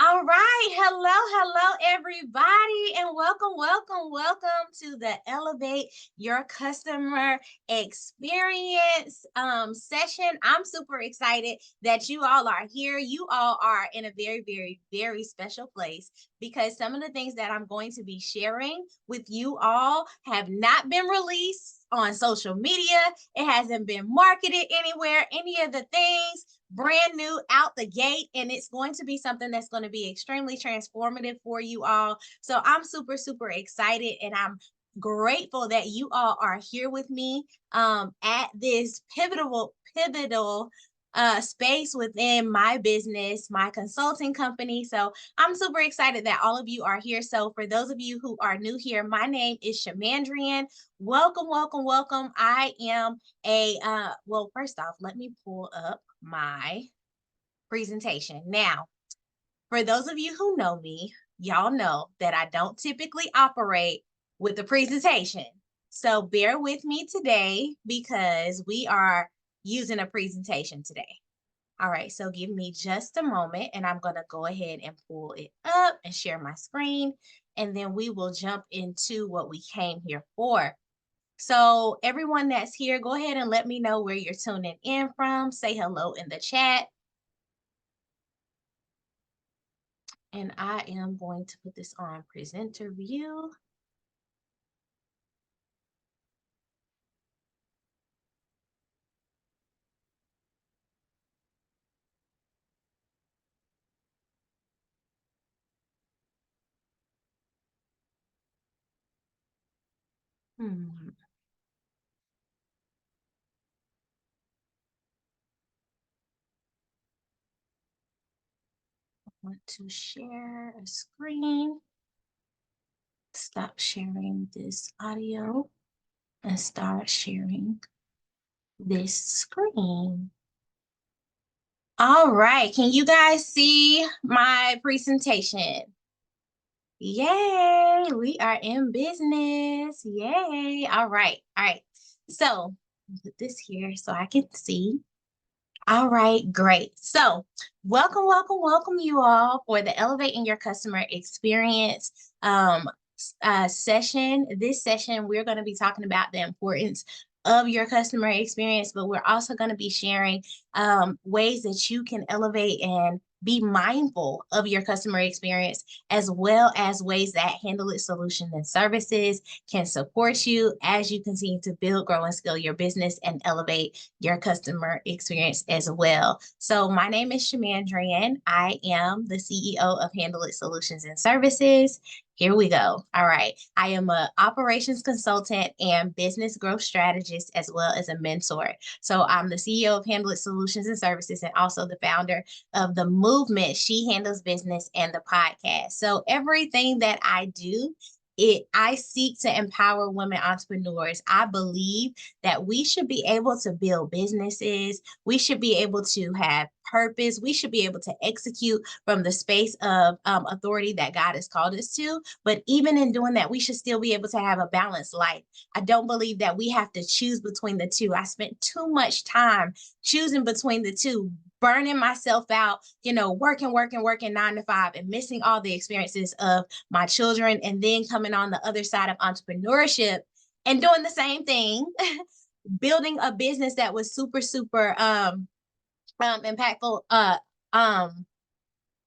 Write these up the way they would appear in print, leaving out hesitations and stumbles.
All right. Hello, everybody, and welcome to the Elevate Your Customer Experience session. I'm super excited that you all are here. You all are in a very special place because some of the things that I'm going to be sharing with you all have not been released on social media. It hasn't been marketed anywhere, any of the things brand new out the gate, and it's going to be something that's going to be extremely transformative for you all. So I'm super excited, and I'm grateful that you all are here with me at this pivotal space within my business, my consulting company. So I'm super excited that all of you are here. So for those of you who are new here, my name is Shamandrian. Welcome. I am well, first off, let me pull up my presentation. Now, for those of you who know me, y'all know that I don't typically operate with the presentation. So bear with me today because we are using a presentation today. All right, so give me just a moment and I'm going to go ahead and pull it up and share my screen, and then we will jump into what we came here for. So everyone that's here, go ahead and let me know where you're tuning in from. Say hello in the chat. And I am going to put this on presenter view. I want to share a screen. Stop sharing this audio and start sharing this screen. All right, can you guys see my presentation? Yay, we are in business. Yay. All right. So put this here so I can see. All right, great. So welcome you all for the Elevating Your Customer Experience session. This session, we're going to be talking about the importance of your customer experience, but we're also going to be sharing ways that you can elevate and be mindful of your customer experience, as well as ways that Handle It Solutions and Services can support you as you continue to build, grow, and scale your business and elevate your customer experience as well. So my name is Shamandrian. I am the CEO of Handle It Solutions and Services. Here we go. All right. I am an operations consultant and business growth strategist, as well as a mentor. So I'm the CEO of Handle It Solutions and Services, and also the founder of the movement She Handles Business and the podcast. So everything that I do, I seek to empower women entrepreneurs. I believe that we should be able to build businesses. We should be able to have purpose. We should be able to execute from the space of authority that God has called us to. But even in doing that, we should still be able to have a balanced life. I don't believe that we have to choose between the two. I spent too much time choosing between the two, burning myself out, working 9 to 5 and missing all the experiences of my children, and then coming on the other side of entrepreneurship and doing the same thing, building a business that was super impactful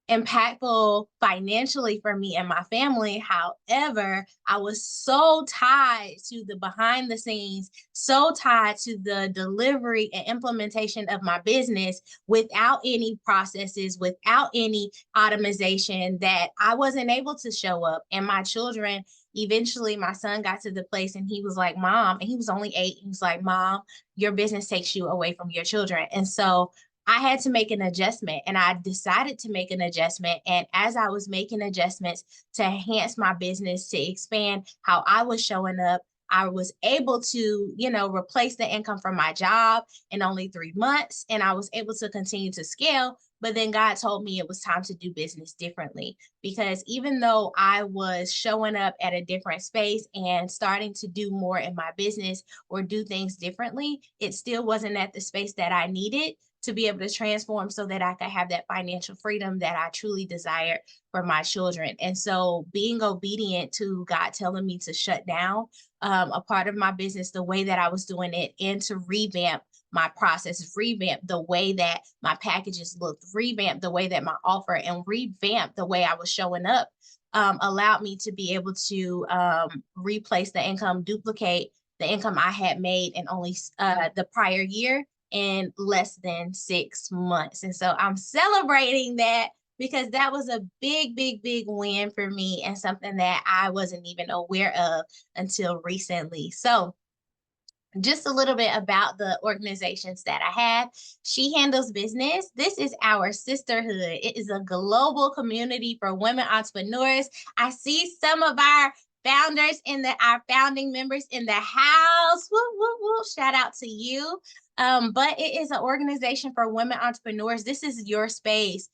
impactful financially for me and my family. However, I was so tied to the behind the scenes, so tied to the delivery and implementation of my business without any processes, without any automation, that I wasn't able to show up. And my children, eventually my son got to the place and he was like, Mom, and he was only 8. He was like, Mom, your business takes you away from your children. And so I had to make an adjustment, and I decided to make an adjustment. And as I was making adjustments to enhance my business, to expand how I was showing up, I was able to, replace the income from my job in only 3 months. And I was able to continue to scale. But then God told me it was time to do business differently, because even though I was showing up at a different space and starting to do more in my business or do things differently, it still wasn't at the space that I needed to be able to transform so that I could have that financial freedom that I truly desired for my children. And so being obedient to God telling me to shut down a part of my business the way that I was doing it, and to revamp my process, revamp the way that my packages looked, revamp the way that my offer, and revamp the way I was showing up, allowed me to be able to replace the income, duplicate the income I had made in only the prior year in less than 6 months. And so I'm celebrating that because that was a big, big, big win for me, and something that I wasn't even aware of until recently. So just a little bit about the organizations that I have. She Handles Business. This is our sisterhood. It is a global community for women entrepreneurs. I see some of our founders our founding members in the house. Woo, woo, woo. Shout out to you. But it is an organization for women entrepreneurs. This is your space.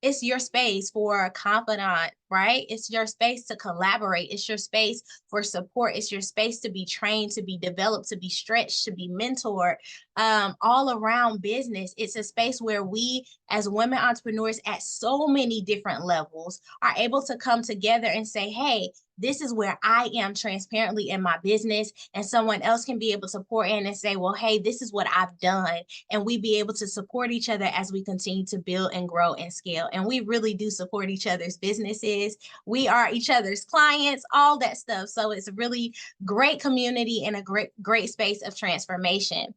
It's your space for a confidant, right? It's your space to collaborate. It's your space for support. It's your space to be trained, to be developed, to be stretched, to be mentored, all around business. It's a space where we, as women entrepreneurs at so many different levels, are able to come together and say, hey, this is where I am transparently in my business, and someone else can be able to pour in and say, well, hey, this is what I've done. And we be able to support each other as we continue to build and grow and scale. And we really do support each other's businesses. We are each other's clients, all that stuff. So it's a really great community and a great space of transformation.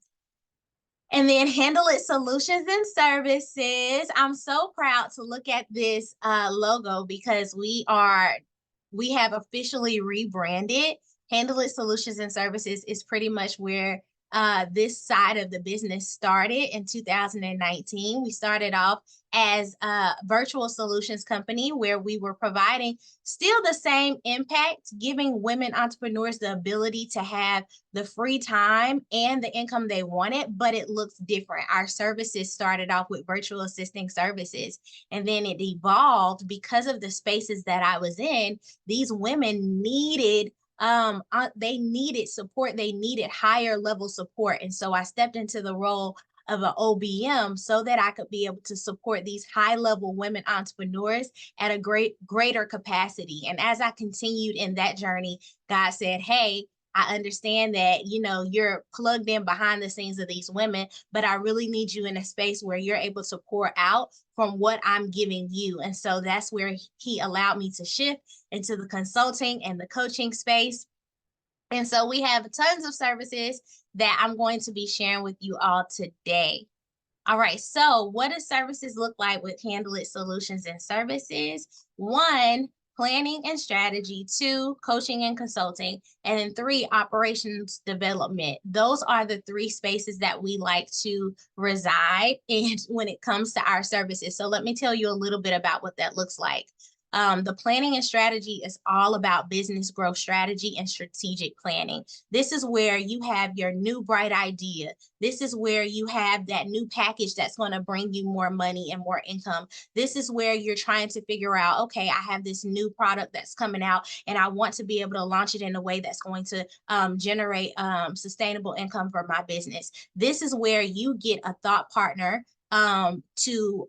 And then Handle It Solutions and Services. I'm so proud to look at this logo because we have officially rebranded. Handle It Solutions and Services is pretty much where this side of the business started in 2019. We started off as a virtual solutions company where we were providing still the same impact, giving women entrepreneurs the ability to have the free time and the income they wanted, but it looks different. Our services started off with virtual assisting services, and then it evolved because of the spaces that I was in. These women needed they needed support. They needed higher level support. And so I stepped into the role of an OBM so that I could be able to support these high level women entrepreneurs at a greater capacity. And as I continued in that journey, God said, hey, I understand that, you're plugged in behind the scenes of these women, but I really need you in a space where you're able to pour out from what I'm giving you. And so that's where he allowed me to shift into the consulting and the coaching space. And so we have tons of services that I'm going to be sharing with you all today. All right, so what do services look like with Handle It Solutions and Services? 1, planning and strategy. 2, coaching and consulting. And then 3, operations development. Those are the 3 spaces that we like to reside in when it comes to our services. So let me tell you a little bit about what that looks like. The planning and strategy is all about business growth strategy and strategic planning. This is where you have your new bright idea. This is where you have that new package that's going to bring you more money and more income. This is where you're trying to figure out, okay, I have this new product that's coming out and I want to be able to launch it in a way that's going to generate sustainable income for my business. This is where you get a thought partner to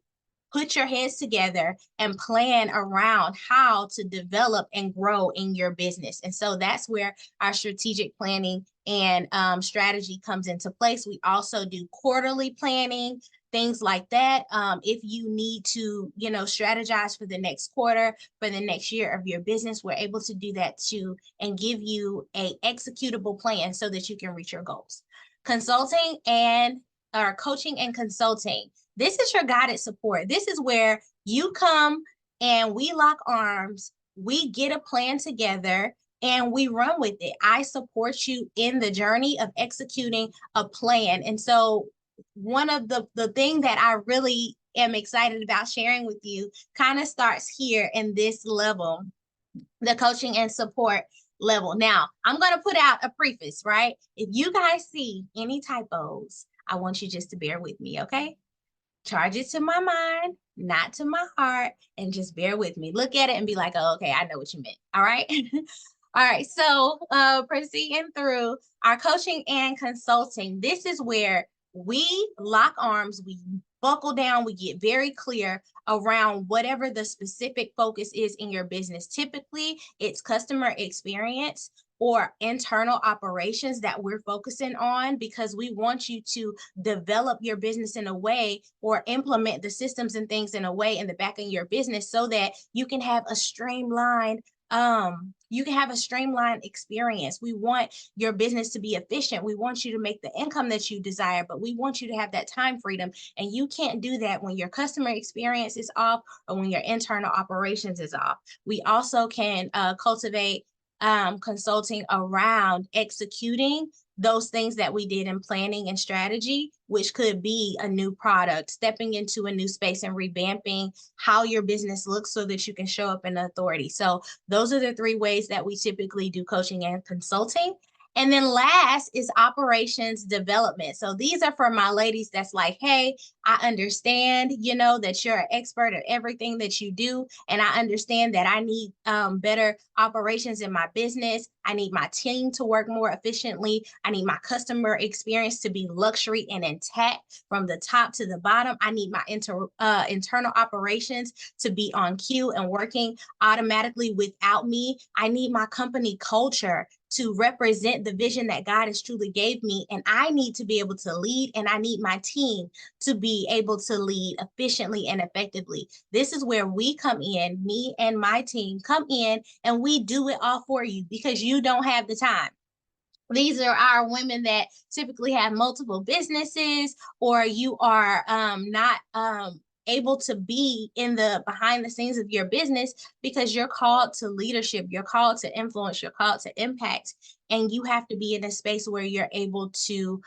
put your heads together and plan around how to develop and grow in your business. And so that's where our strategic planning and strategy comes into place. We also do quarterly planning, things like that. If you need to, strategize for the next quarter, for the next year of your business, we're able to do that too and give you a executable plan so that you can reach your goals. Consulting and or coaching and consulting. This is your guided support. This is where you come and we lock arms, we get a plan together, and we run with it. I support you in the journey of executing a plan. And so one of the thing that I really am excited about sharing with you kind of starts here in this level, the coaching and support level. Now, I'm going to put out a preface, right? If you guys see any typos, I want you just to bear with me, okay? Charge it to my mind, not to my heart, and just bear with me. Look at it and be like, oh, okay, I know what you meant. All right. All right. So proceeding through our coaching and consulting, this is where we lock arms, we buckle down, we get very clear around whatever the specific focus is in your business. Typically, it's customer experience or internal operations that we're focusing on, because we want you to develop your business in a way, or implement the systems and things in a way in the back of your business, so that you can have a streamlined experience. We want your business to be efficient. We want you to make the income that you desire, but we want you to have that time freedom. And you can't do that when your customer experience is off, or when your internal operations is off. We also can cultivate consulting around executing those things that we did in planning and strategy, which could be a new product, stepping into a new space and revamping how your business looks so that you can show up in authority. So those are the three ways that we typically do coaching and consulting. And then last is operations development. So these are for my ladies that's like, hey, I understand, that you're an expert at everything that you do. And I understand that I need better operations in my business. I need my team to work more efficiently. I need my customer experience to be luxury and intact from the top to the bottom. I need my internal operations to be on cue and working automatically without me. I need my company culture to represent the vision that God has truly gave me. And I need to be able to lead, and I need my team to be able to lead efficiently and effectively. This is where we come in, me and my team come in, and we do it all for you, because you don't have the time. These are our women that typically have multiple businesses, or you are not able to be in the behind the scenes of your business, because you're called to leadership, you're called to influence, you're called to impact, and you have to be in a space where you're able to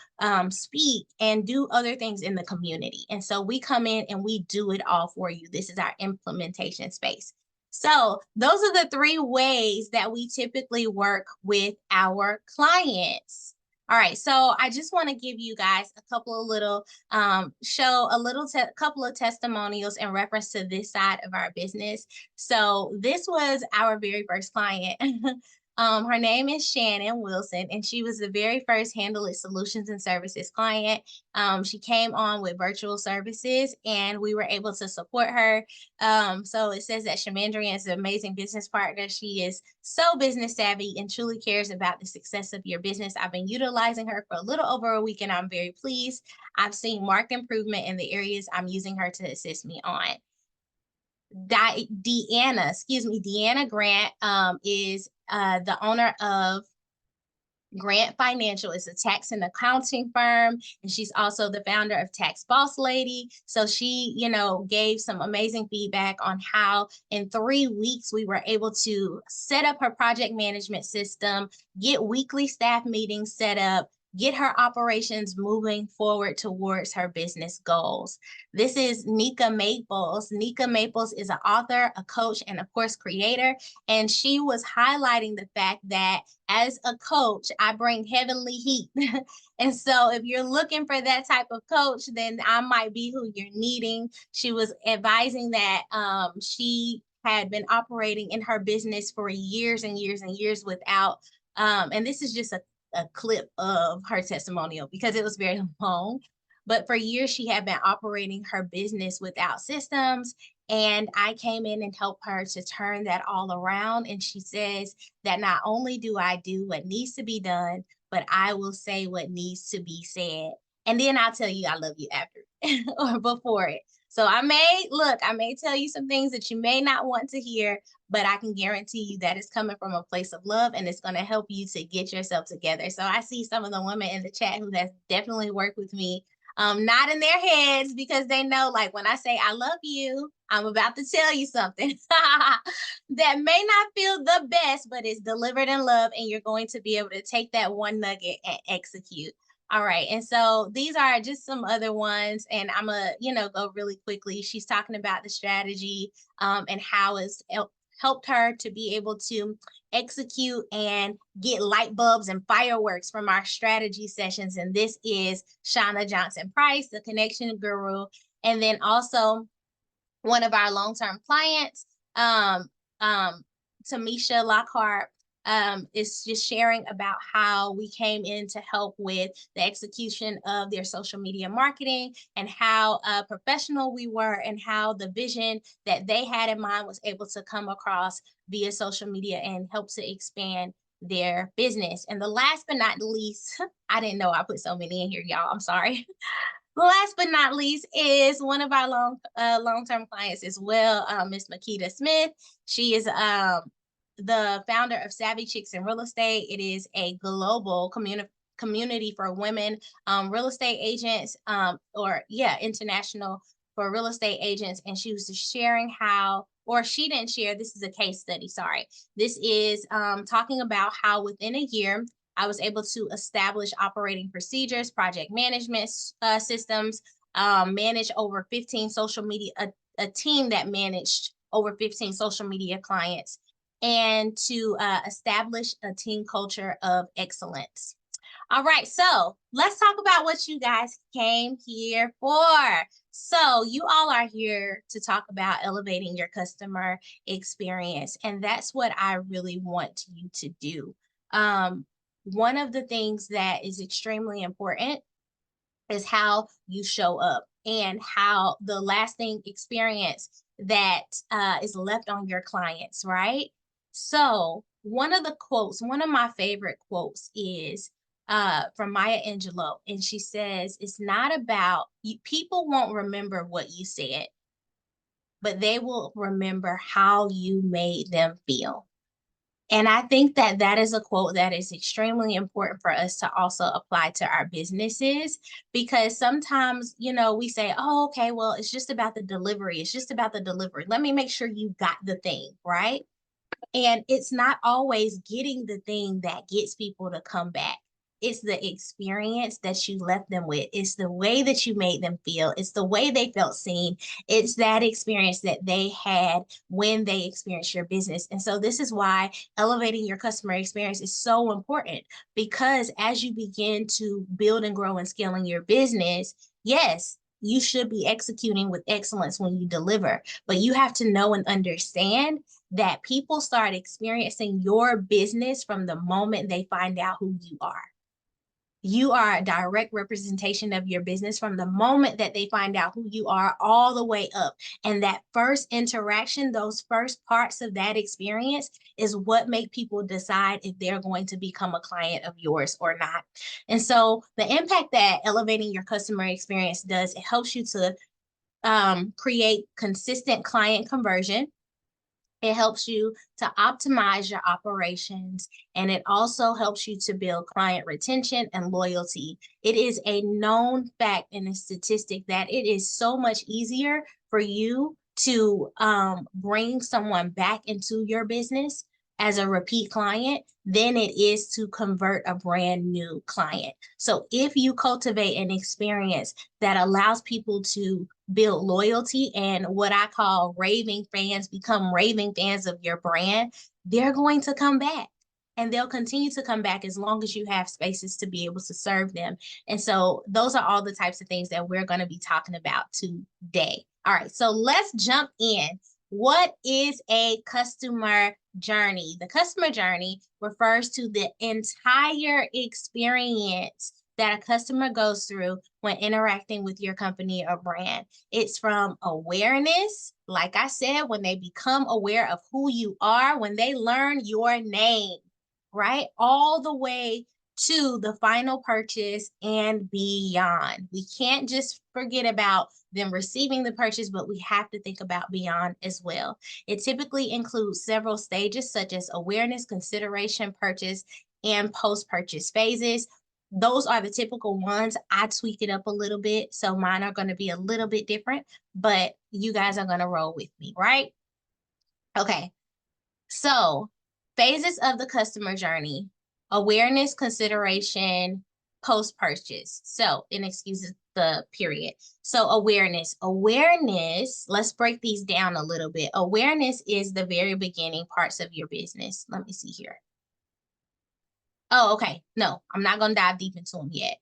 speak and do other things in the community. And so we come in and we do it all for you. This is our implementation space. So those are the three ways that we typically work with our clients. All right, so I just want to give you guys a couple of little couple of testimonials in reference to this side of our business. So this was our very first client. Her name is Shannon Wilson, and she was the very first Handle It Solutions and Services client. She came on with virtual services, and we were able to support her. So it says that Shamandrian is an amazing business partner. She is so business savvy and truly cares about the success of your business. I've been utilizing her for a little over a week, and I'm very pleased. I've seen marked improvement in the areas I'm using her to assist me on. Deanna Grant is the owner of Grant Financial. Is a tax and accounting firm, and she's also the founder of Tax Boss Lady. So she, gave some amazing feedback on how in 3 weeks we were able to set up her project management system, get weekly staff meetings set up, get her operations moving forward towards her business goals. This is Nika Maples. Nika Maples is an author, a coach, and of course, creator. And she was highlighting the fact that as a coach, I bring heavenly heat. And so if you're looking for that type of coach, then I might be who you're needing. She was advising that she had been operating in her business for years and years and years without, and this is just a clip of her testimonial because it was very long, but for years she had been operating her business without systems. And I came in and helped her to turn that all around. And she says that not only do I do what needs to be done, but I will say what needs to be said. And then I'll tell you I love you after or before it. So I may tell you some things that you may not want to hear, but I can guarantee you that it's coming from a place of love, and it's going to help you to get yourself together. So I see some of the women in the chat who has definitely worked with me, not in their heads, because they know, like, when I say I love you, I'm about to tell you something that may not feel the best, but it's delivered in love, and you're going to be able to take that one nugget and execute. All right. And so these are just some other ones, and I'm going to, go really quickly. She's talking about the strategy and how it's helped her to be able to execute and get light bulbs and fireworks from our strategy sessions. And this is Shauna Johnson Price, the connection guru. And then also one of our long-term clients, Tamisha Lockhart. It's just sharing about how we came in to help with the execution of their social media marketing and how professional we were and how the vision that they had in mind was able to come across via social media and help to expand their business. And the last but not least, I didn't know I put so many in here, y'all. I'm sorry. Last but not least is one of our long-term clients as well, Miss Makita Smith. She is the founder of Savvy Chicks in Real Estate. It is a global community for women real estate agents, international for real estate agents. And she was just sharing how, or she didn't share, this is a case study, sorry. This is talking about how within a year, I was able to establish operating procedures, project management systems, manage over 15 social media, a team that managed over 15 social media clients, and to establish a team culture of excellence. All right, so let's talk about what you guys came here for. So you all are here to talk about elevating your customer experience, and that's what I really want you to do. One of the things that is extremely important is how you show up and how the lasting experience that is left on your clients, right? So one of my favorite quotes is from Maya Angelou, and she says, it's not about, people won't remember what you said, but they will remember how you made them feel. And I think that that is a quote that is extremely important for us to also apply to our businesses, because sometimes, we say, oh, okay, well, it's just about the delivery. It's just about the delivery. Let me make sure you got the thing, right? And it's not always getting the thing that gets people to come back. It's the experience that you left them with. It's the way that you made them feel. It's the way they felt seen. It's that experience that they had when they experienced your business. And so this is why elevating your customer experience is so important, because as you begin to build and grow and scale in your business, yes, you should be executing with excellence when you deliver, but you have to know and understand that people start experiencing your business from the moment they find out who you are. You are a direct representation of your business from the moment that they find out who you are all the way up. And that first interaction, those first parts of that experience is what make people decide if they're going to become a client of yours or not. And so the impact that elevating your customer experience does, it helps you to create consistent client conversion. It helps you to optimize your operations, and it also helps you to build client retention and loyalty. It is a known fact and a statistic that it is so much easier for you to bring someone back into your business as a repeat client than it is to convert a brand new client. So if you cultivate an experience that allows people to build loyalty and what I call raving fans become raving fans of your brand, they're going to come back. And they'll continue to come back as long as you have spaces to be able to serve them. And so those are all the types of things that we're going to be talking about today. All right, so let's jump in. What is a customer journey? The customer journey refers to the entire experience that a customer goes through when interacting with your company or brand. It's from awareness, like I said, when they become aware of who you are, when they learn your name, right? All the way to the final purchase and beyond. We can't just forget about them receiving the purchase, but we have to think about beyond as well. It typically includes several stages such as awareness, consideration, purchase, and post-purchase phases. Those are the typical ones. I tweak it up a little bit, so mine are going to be a little bit different, but you guys are going to roll with me, right? Okay, so phases of the customer journey: awareness, consideration, post-purchase. So, and excuses the period. So awareness, let's break these down a little bit. Awareness is the very beginning parts of your business. Let me see here. Oh, okay. No, I'm not going to dive deep into them yet.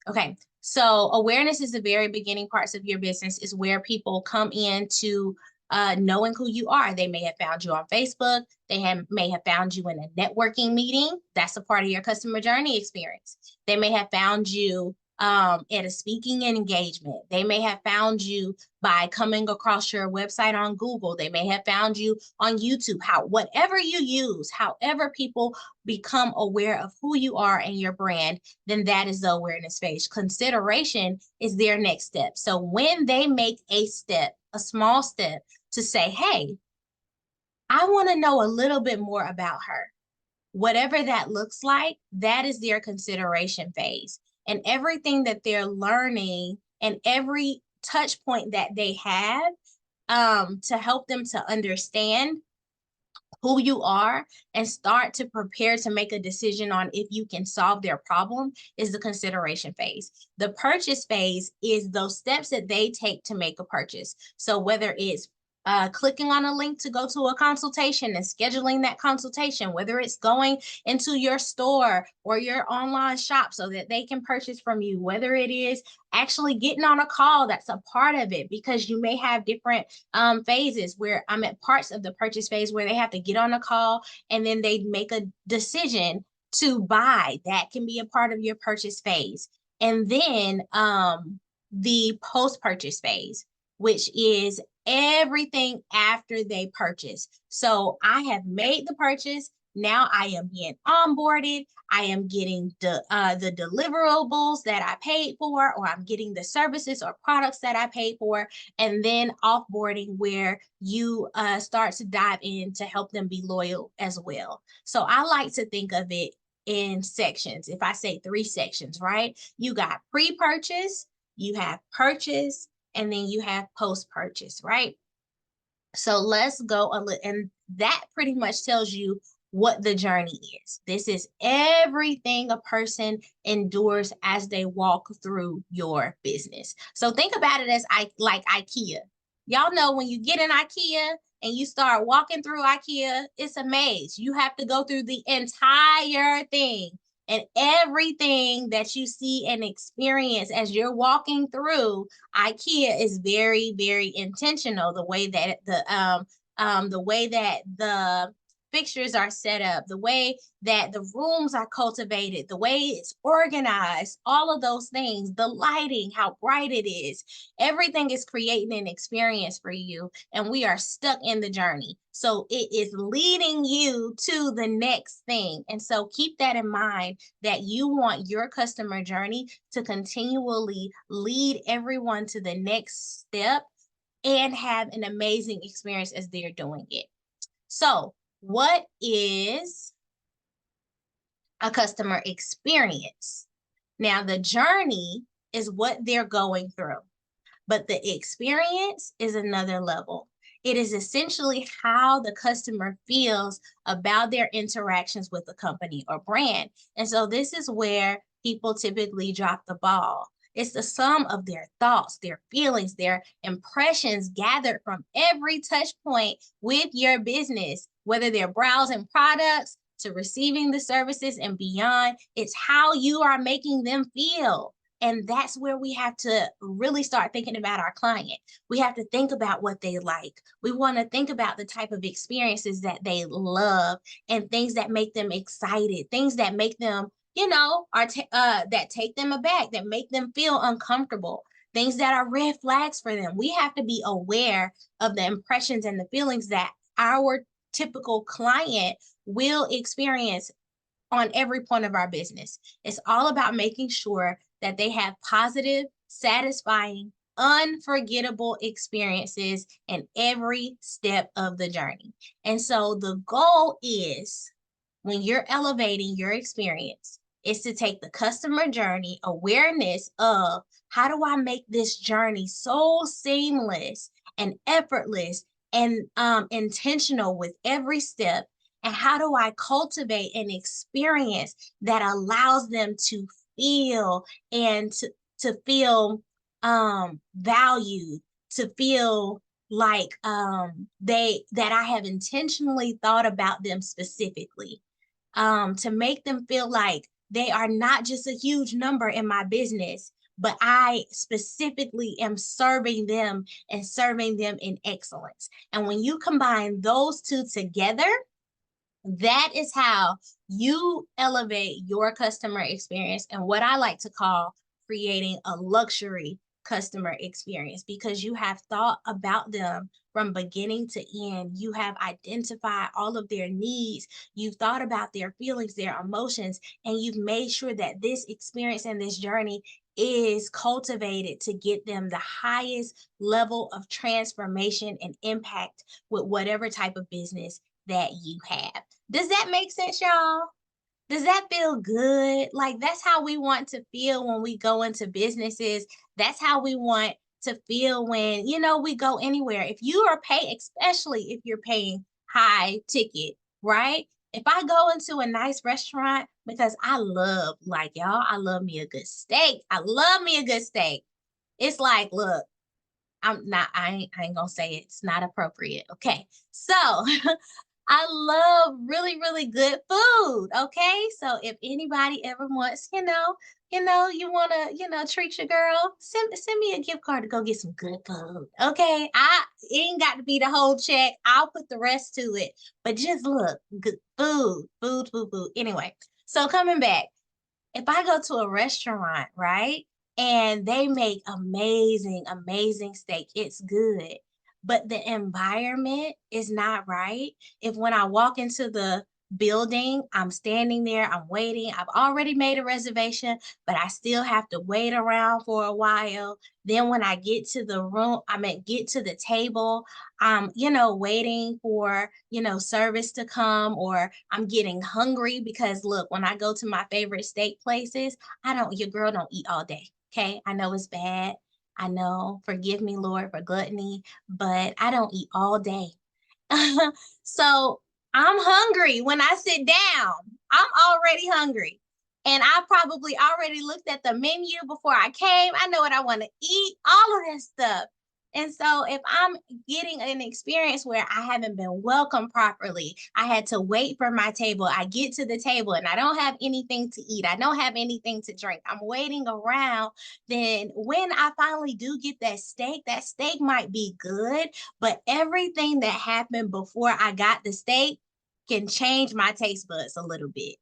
Okay. So awareness is the very beginning parts of your business, is where people come in to knowing who you are. They may have found you on Facebook. May have found you in a networking meeting. That's a part of your customer journey experience. They may have found you at a speaking engagement. They may have found you by coming across your website on Google. They may have found you on YouTube. Whatever you use, however people become aware of who you are and your brand, then that is the awareness phase. Consideration is their next step. So when they make a small step to say, hey, I want to know a little bit more about her, whatever that looks like, that is their consideration phase. And everything that they're learning and every touch point that they have to help them to understand who you are and start to prepare to make a decision on if you can solve their problem is the consideration phase. The purchase phase is those steps that they take to make a purchase. So whether it's clicking on a link to go to a consultation and scheduling that consultation, whether it's going into your store or your online shop so that they can purchase from you, whether it is actually getting on a call, that's a part of it, because you may have different phases where I'm at parts of the purchase phase where they have to get on a call and then they make a decision to buy. That can be a part of your purchase phase. And then the post-purchase phase, which is everything after they purchase. So I have made the purchase. Now I am being onboarded. I am getting the deliverables that I paid for, or I'm getting the services or products that I paid for, and then offboarding where you start to dive in to help them be loyal as well. So I like to think of it in sections. If I say 3 sections, right? You got pre-purchase, you have purchase, and then you have post-purchase, right? So let's go a little, and that pretty much tells you what the journey is. This is everything a person endures as they walk through your business. So think about it as like IKEA. Y'all know when you get in IKEA and you start walking through IKEA, it's a maze. You have to go through the entire thing. And everything that you see and experience as you're walking through IKEA is very, very intentional. The way that the fixtures are set up, the way that the rooms are cultivated, the way it's organized, all of those things, the lighting, how bright it is, everything is creating an experience for you. And we are stuck in the journey. So it is leading you to the next thing. And so keep that in mind, that you want your customer journey to continually lead everyone to the next step and have an amazing experience as they're doing it. So what is a customer experience? Now, the journey is what they're going through, but the experience is another level. It is essentially how the customer feels about their interactions with the company or brand. And so this is where people typically drop the ball. It's the sum of their thoughts, their feelings, their impressions gathered from every touch point with your business, whether they're browsing products to receiving the services and beyond. It's how you are making them feel. And that's where we have to really start thinking about our client. We have to think about what they like. We want to think about the type of experiences that they love and things that make them excited, things that make them, that take them aback, that make them feel uncomfortable, things that are red flags for them. We have to be aware of the impressions and the feelings that our typical client will experience on every point of our business. It's all about making sure that they have positive, satisfying, unforgettable experiences in every step of the journey. And so the goal is, when you're elevating your experience, is to take the customer journey awareness of, how do I make this journey so seamless and effortless and intentional with every step? And how do I cultivate an experience that allows them to feel and to feel valued, to feel like that I have intentionally thought about them specifically, to make them feel like they are not just a huge number in my business, but I specifically am serving them and serving them in excellence. And when you combine those two together, that is how you elevate your customer experience and what I like to call creating a luxury customer experience, because you have thought about them from beginning to end. You have identified all of their needs. You've thought about their feelings, their emotions, and you've made sure that this experience and this journey is cultivated to get them the highest level of transformation and impact with whatever type of business that you have. Does that make sense, y'all? Does that feel good? Like, that's how we want to feel when we go into businesses. That's how we want to feel when, we go anywhere. If you are paying, especially if you're paying high ticket, right? If I go into a nice restaurant, because I love, like, y'all, I love me a good steak. I love me a good steak. It's like, look, I ain't gonna say it's not appropriate. Okay. So I love really, really good food. Okay. So if anybody ever wants, you want to, treat your girl, send me a gift card to go get some good food. Okay. It ain't got to be the whole check. I'll put the rest to it. But just look, good food. Anyway, so coming back, if I go to a restaurant, right, and they make amazing, amazing steak, it's good, but the environment is not right. If when I walk into the building, I'm standing there, I'm waiting, I've already made a reservation, but I still have to wait around for a while. Then when I get to the room, get to the table, I'm, waiting for, service to come, or I'm getting hungry because look, when I go to my favorite steak places, your girl don't eat all day. Okay. I know it's bad. I know, forgive me, Lord, for gluttony, but I don't eat all day. So I'm hungry when I sit down. I'm already hungry. And I probably already looked at the menu before I came. I know what I want to eat, all of that stuff. And so if I'm getting an experience where I haven't been welcomed properly, I had to wait for my table. I get to the table and I don't have anything to eat. I don't have anything to drink. I'm waiting around. Then when I finally do get that steak might be good, but everything that happened before I got the steak can change my taste buds a little bit,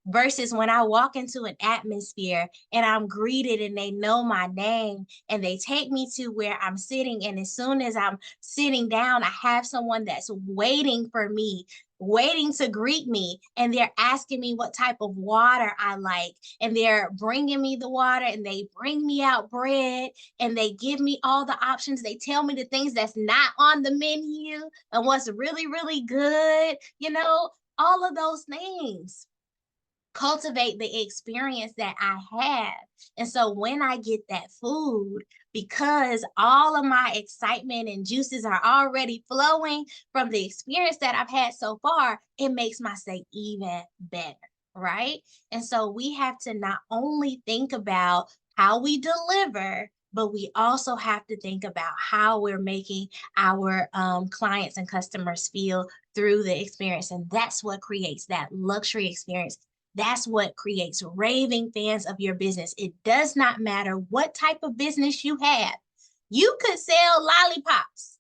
versus when I walk into an atmosphere and I'm greeted and they know my name and they take me to where I'm sitting. And as soon as I'm sitting down, I have someone that's waiting for me, waiting to greet me. And they're asking me what type of water I like. And they're bringing me the water and they bring me out bread and they give me all the options. They tell me the things that's not on the menu and what's really, really good, all of those things cultivate the experience that I have. And so when I get that food, because all of my excitement and juices are already flowing from the experience that I've had so far, it makes my steak even better, right? And so we have to not only think about how we deliver, but we also have to think about how we're making our clients and customers feel through the experience. And that's what creates that luxury experience. That's what creates raving fans of your business. It does not matter what type of business you have. You could sell lollipops,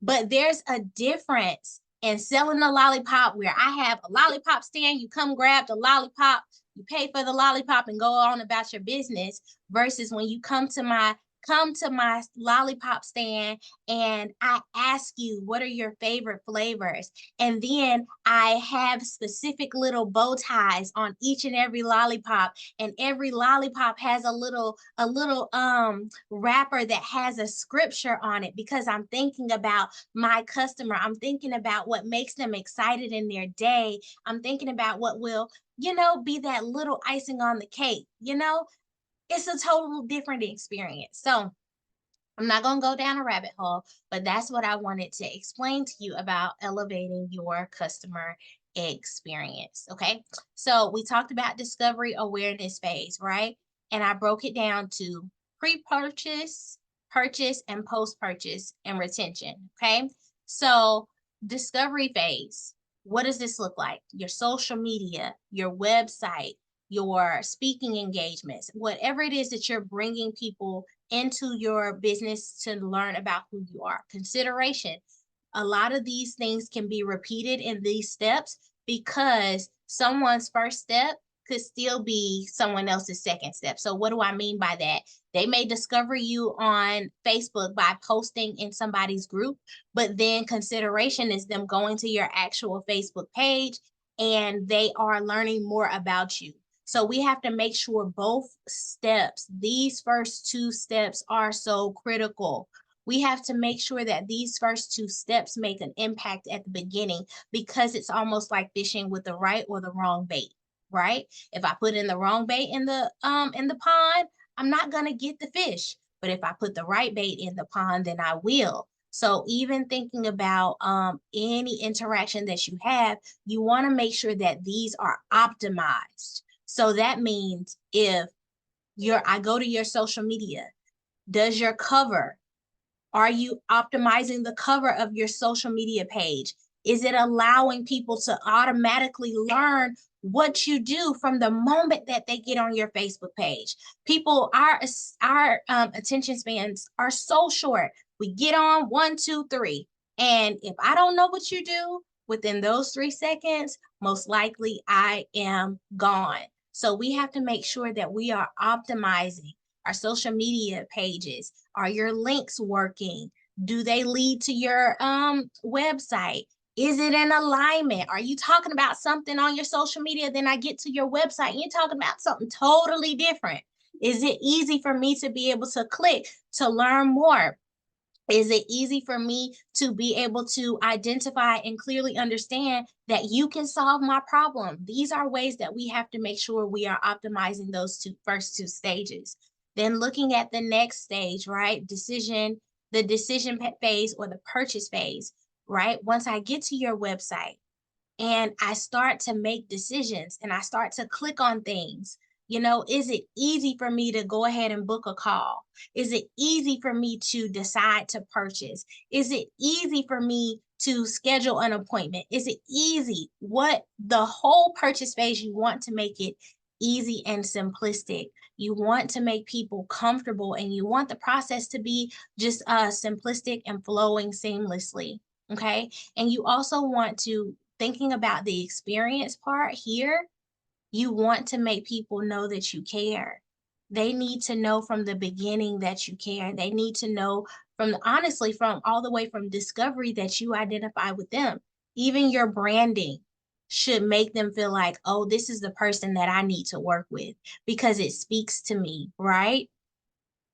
but there's a difference in selling a lollipop where I have a lollipop stand, you come grab the lollipop, you pay for the lollipop and go on about your business, versus when you come to my lollipop stand and I ask you, what are your favorite flavors? And then I have specific little bow ties on each and every lollipop, and every lollipop has a little wrapper that has a scripture on it, because I'm thinking about my customer. I'm thinking about what makes them excited in their day. I'm thinking about what will, be that little icing on the cake. It's a total different experience. So I'm not going to go down a rabbit hole, but that's what I wanted to explain to you about elevating your customer experience. Okay. So we talked about discovery awareness phase, right? And I broke it down to pre-purchase, purchase, and post-purchase and retention. Okay. So discovery phase, what does this look like? Your social media, your website, your speaking engagements, whatever it is that you're bringing people into your business to learn about who you are. Consideration. A lot of these things can be repeated in these steps because someone's first step could still be someone else's second step. So what do I mean by that? They may discover you on Facebook by posting in somebody's group, but then consideration is them going to your actual Facebook page and they are learning more about you. So we have to make sure both steps, these first two steps, are so critical. We have to make sure that these first two steps make an impact at the beginning, because it's almost like fishing with the right or the wrong bait, right? If I put in the wrong bait in the pond, I'm not going to get the fish. But if I put the right bait in the pond, then I will. So even thinking about any interaction that you have, you want to make sure that these are optimized. So that means if I go to your social media, does your cover, are you optimizing the cover of your social media page? Is it allowing people to automatically learn what you do from the moment that they get on your Facebook page? People, our attention spans are so short. We get on 1, 2, 3. And if I don't know what you do within those 3 seconds, most likely I am gone. So we have to make sure that we are optimizing our social media pages. Are your links working? Do they lead to your website? Is it in alignment? Are you talking about something on your social media, then I get to your website and you're talking about something totally different? Is it easy for me to be able to click to learn more? Is it easy for me to be able to identify and clearly understand that you can solve my problem? These are ways that we have to make sure we are optimizing those first two stages. Then looking at the next stage, right? The decision phase or the purchase phase, right? Once I get to your website and I start to make decisions and I start to click on things, is it easy for me to go ahead and book a call? Is it easy for me to decide to purchase? Is it easy for me to schedule an appointment? Is it easy? What the whole purchase phase, you want to make it easy and simplistic. You want to make people comfortable and you want the process to be just simplistic and flowing seamlessly. Okay. And you also want to, thinking about the experience part here, you want to make people know that you care. They need to know from the beginning that you care. They need to know honestly, from all the way from discovery, that you identify with them. Even your branding should make them feel like, oh, this is the person that I need to work with because it speaks to me, right?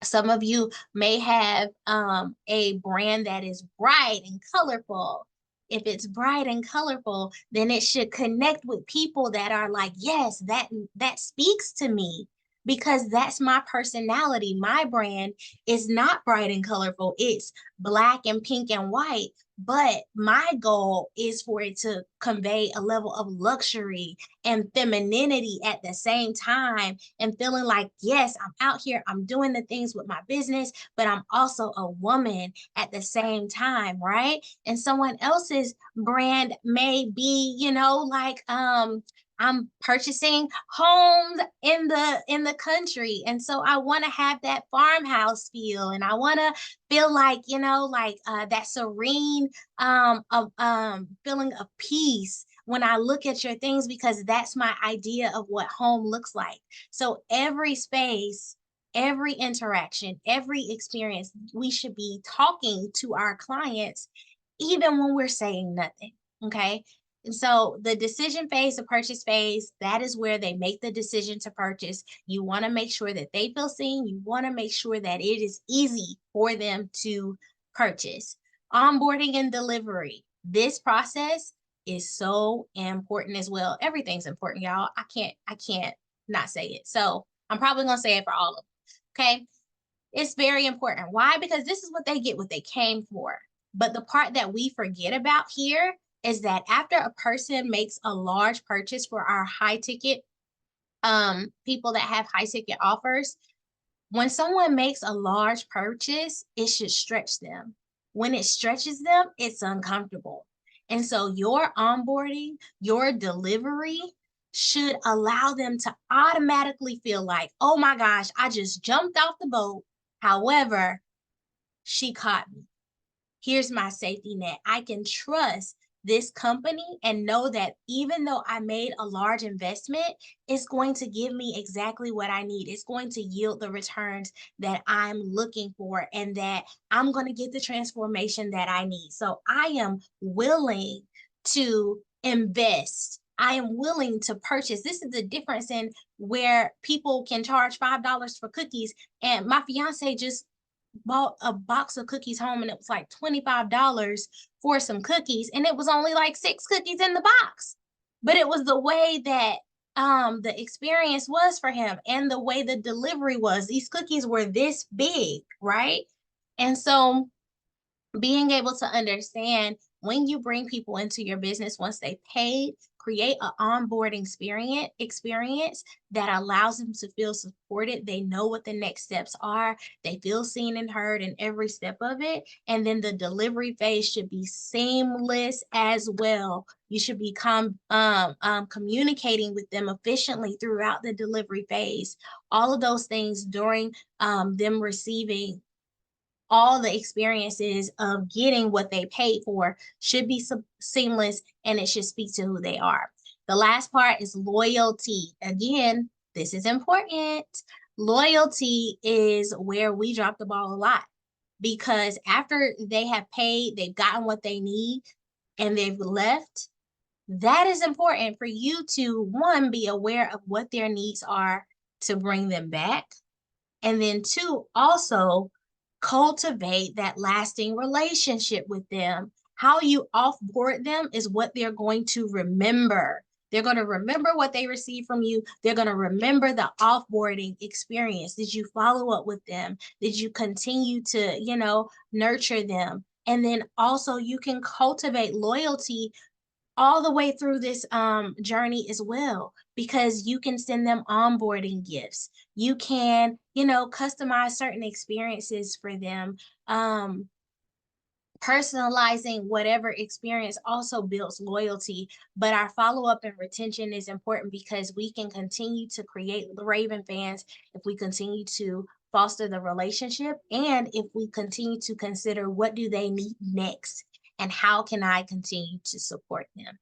Some of you may have a brand that is bright and colorful. If it's bright and colorful, then it should connect with people that are like, yes, that speaks to me because that's my personality. My brand is not bright and colorful. It's black and pink and white. But my goal is for it to convey a level of luxury and femininity at the same time, and feeling like, yes, I'm out here, I'm doing the things with my business, but I'm also a woman at the same time, right? And someone else's brand may be, like I'm purchasing homes in the country, and so I want to have that farmhouse feel, and I want to feel like, that serene feeling of peace when I look at your things, because that's my idea of what home looks like. So every space, every interaction, every experience, we should be talking to our clients even when we're saying nothing. Okay. And so the decision phase, the purchase phase, that is where they make the decision to purchase. You want to make sure that they feel seen. You want to make sure that it is easy for them to purchase. Onboarding and delivery. This process is so important as well. Everything's important, y'all. I can't not say it. So I'm probably going to say it for all of them. Okay. It's very important. Why? Because this is what they get, what they came for. But the part that we forget about here is that after a person makes a large purchase for our high ticket, people that have high ticket offers, when someone makes a large purchase, it should stretch them. When it stretches them, it's uncomfortable. And so your onboarding, your delivery should allow them to automatically feel like, oh my gosh, I just jumped off the boat. However, she caught me. Here's my safety net. I can trust this company and know that even though I made a large investment, it's going to give me exactly what I need. It's going to yield the returns that I'm looking for and that I'm going to get the transformation that I need. So I am willing to invest. I am willing to purchase. This is the difference in where people can charge $5 for cookies. And my fiance just bought a box of cookies home and it was like $25 for some cookies and it was only like 6 cookies in the box. But it was the way that the experience was for him and the way the delivery was. These cookies were this big, right? And so being able to understand when you bring people into your business once they paid, create an onboarding experience that allows them to feel supported. They know what the next steps are. They feel seen and heard in every step of it. And then the delivery phase should be seamless as well. You should be communicating with them efficiently throughout the delivery phase. All of those things during them receiving all the experiences of getting what they paid for should be seamless and it should speak to who they are. The last part is loyalty. Again, this is important. Loyalty is where we drop the ball a lot because after they have paid, they've gotten what they need, and they've left. That is important for you to, one, be aware of what their needs are to bring them back. And then two, also cultivate that lasting relationship with them. How you offboard them is what they're going to remember. They're going to remember what they received from you. They're going to remember the offboarding experience. Did you follow up with them? Did you continue to, nurture them? And then also you can cultivate loyalty all the way through this journey as well, because you can send them onboarding gifts. You can, customize certain experiences for them. Personalizing whatever experience also builds loyalty, but our follow-up and retention is important because we can continue to create Raven fans if we continue to foster the relationship and if we continue to consider what do they need next and how can I continue to support them.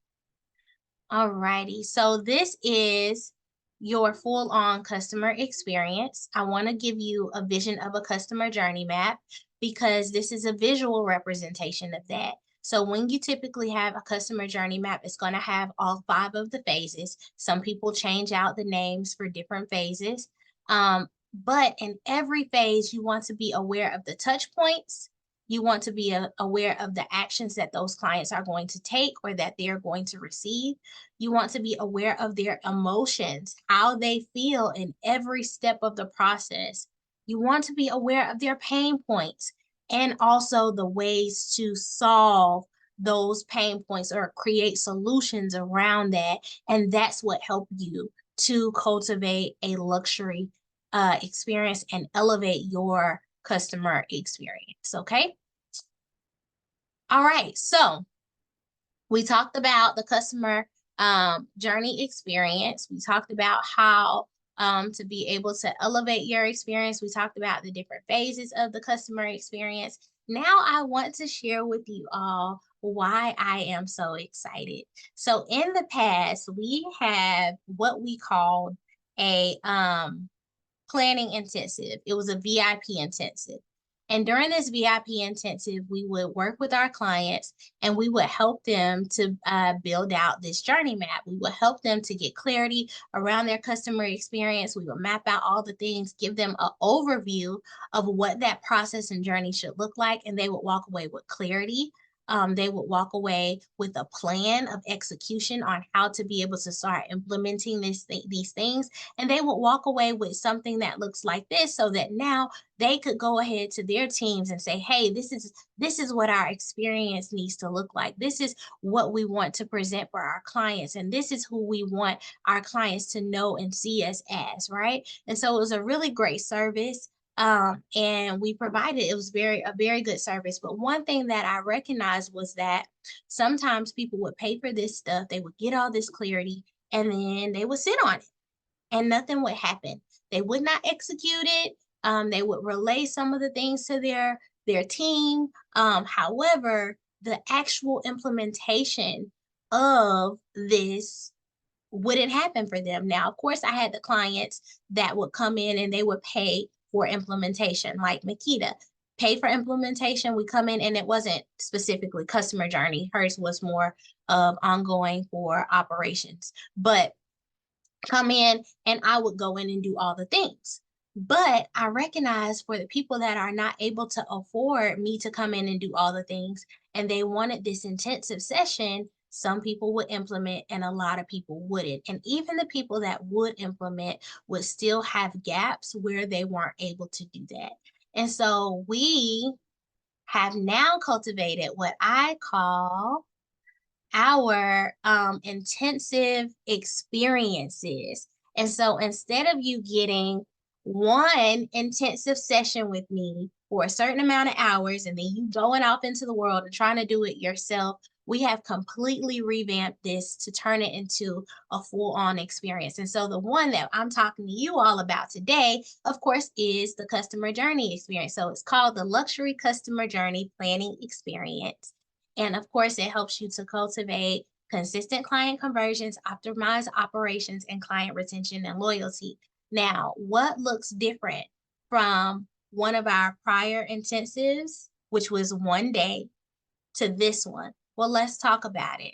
All righty, so this is your full-on customer experience. I want to give you a vision of a customer journey map because this is a visual representation of that. So when you typically have a customer journey map, it's going to have all 5 of the phases. Some people change out the names for different phases. But in every phase, you want to be aware of the touch points. You want to be aware of the actions that those clients are going to take or that they're going to receive. You want to be aware of their emotions, how they feel in every step of the process. You want to be aware of their pain points and also the ways to solve those pain points or create solutions around that. And that's what helped you to cultivate a luxury experience and elevate your customer experience. Okay. All right. So we talked about the customer journey experience. We talked about how to be able to elevate your experience. We talked about the different phases of the customer experience. Now I want to share with you all why I am so excited. So in the past, we have what we called a planning intensive. It was a VIP intensive. And during this VIP intensive, we would work with our clients and we would help them to build out this journey map. We would help them to get clarity around their customer experience. We would map out all the things, give them an overview of what that process and journey should look like, and they would walk away with clarity. They would walk away with a plan of execution on how to be able to start implementing these things. And they would walk away with something that looks like this so that now they could go ahead to their teams and say, hey, this is what our experience needs to look like. This is what we want to present for our clients. And this is who we want our clients to know and see us as, right? And so it was a really great service. And we provided, it was a very good service. But one thing that I recognized was that sometimes people would pay for this stuff, they would get all this clarity, and then they would sit on it and nothing would happen. They would not execute it. They would relay some of the things to their team. However, the actual implementation of this wouldn't happen for them. Now, of course, I had the clients that would come in and they would pay for implementation, like Makita. Pay for implementation. We come in and it wasn't specifically customer journey. Hers was more of ongoing for operations. But come in and I would go in and do all the things. But I recognize for the people that are not able to afford me to come in and do all the things, and they wanted this intensive session, some people would implement and a lot of people wouldn't. And even the people that would implement would still have gaps where they weren't able to do that. And so we have now cultivated what I call our intensive experiences. And so instead of you getting one intensive session with me for a certain amount of hours and then you going off into the world and trying to do it yourself, we have completely revamped this to turn it into a full-on experience. And so the one that I'm talking to you all about today, of course, is the customer journey experience. So it's called the Luxury Customer Journey Planning Experience. And of course, it helps you to cultivate consistent client conversions, optimize operations, and client retention and loyalty. Now, what looks different from one of our prior intensives, which was one day, to this one? Well, let's talk about it.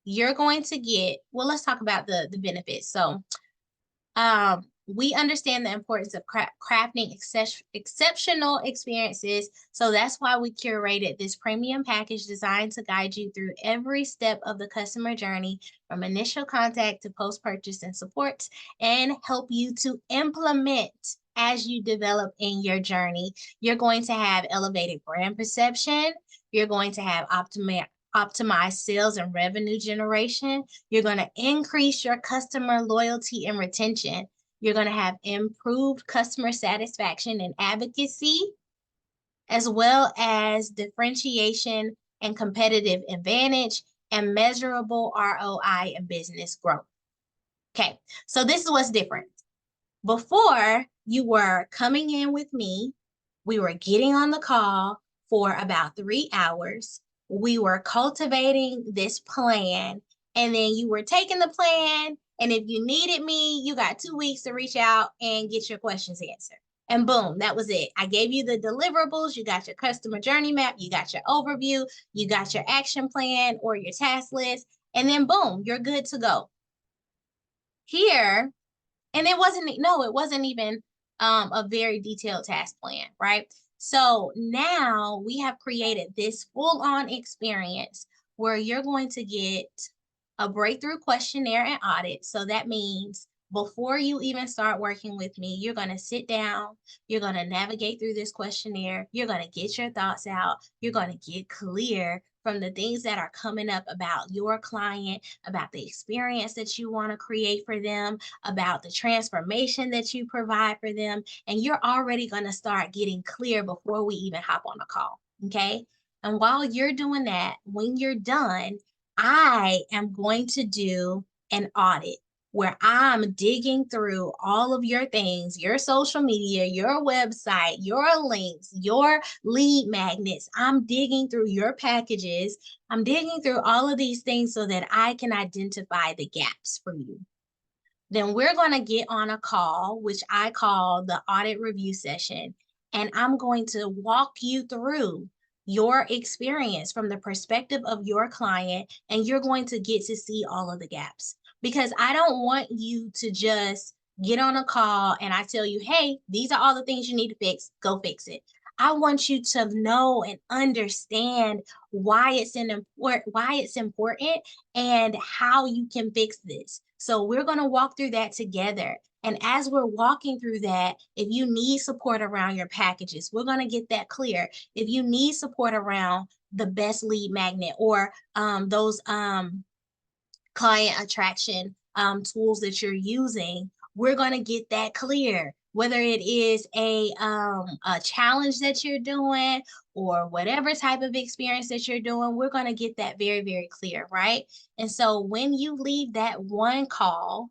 You're going to get, well, let's talk about the benefits. So we understand the importance of crafting exceptional experiences. So that's why we curated this premium package designed to guide you through every step of the customer journey, from initial contact to post-purchase and support, and help you to implement as you develop in your journey. You're going to have elevated brand perception. You're going to have optimized sales and revenue generation. You're going to increase your customer loyalty and retention. You're going to have improved customer satisfaction and advocacy, as well as differentiation and competitive advantage, and measurable ROI and business growth. Okay, so this is what's different. Before, you were coming in with me, we were getting on the call for about 3 hours. We were cultivating this plan, and then you were taking the plan, and if you needed me, you got 2 weeks to reach out and get your questions answered. And boom, that was it. I gave you the deliverables, you got your customer journey map, you got your overview, you got your action plan or your task list, and then boom, you're good to go. Here, and it wasn't even a very detailed task plan, right? So now we have created this full-on experience where you're going to get a breakthrough questionnaire and audit. So that means before you even start working with me, you're going to sit down, you're going to navigate through this questionnaire, you're going to get your thoughts out, you're going to get clear from the things that are coming up about your client, about the experience that you want to create for them, about the transformation that you provide for them. And you're already going to start getting clear before we even hop on a call. Okay. And while you're doing that, when you're done, I am going to do an audit where I'm digging through all of your things, your social media, your website, your links, your lead magnets. I'm digging through your packages. I'm digging through all of these things so that I can identify the gaps for you. Then we're going to get on a call, which I call the audit review session, and I'm going to walk you through your experience from the perspective of your client, and you're going to get to see all of the gaps. Because I don't want you to just get on a call and I tell you, hey, these are all the things you need to fix, go fix it. I want you to know and understand why it's important and how you can fix this. So we're going to walk through that together. And as we're walking through that, if you need support around your packages, we're going to get that clear. If you need support around the best lead magnet or those client attraction tools that you're using, we're going to get that clear. whether it is a challenge that you're doing or whatever type of experience that you're doing, we're going to get that very, very clear, right? And so when you leave that one call,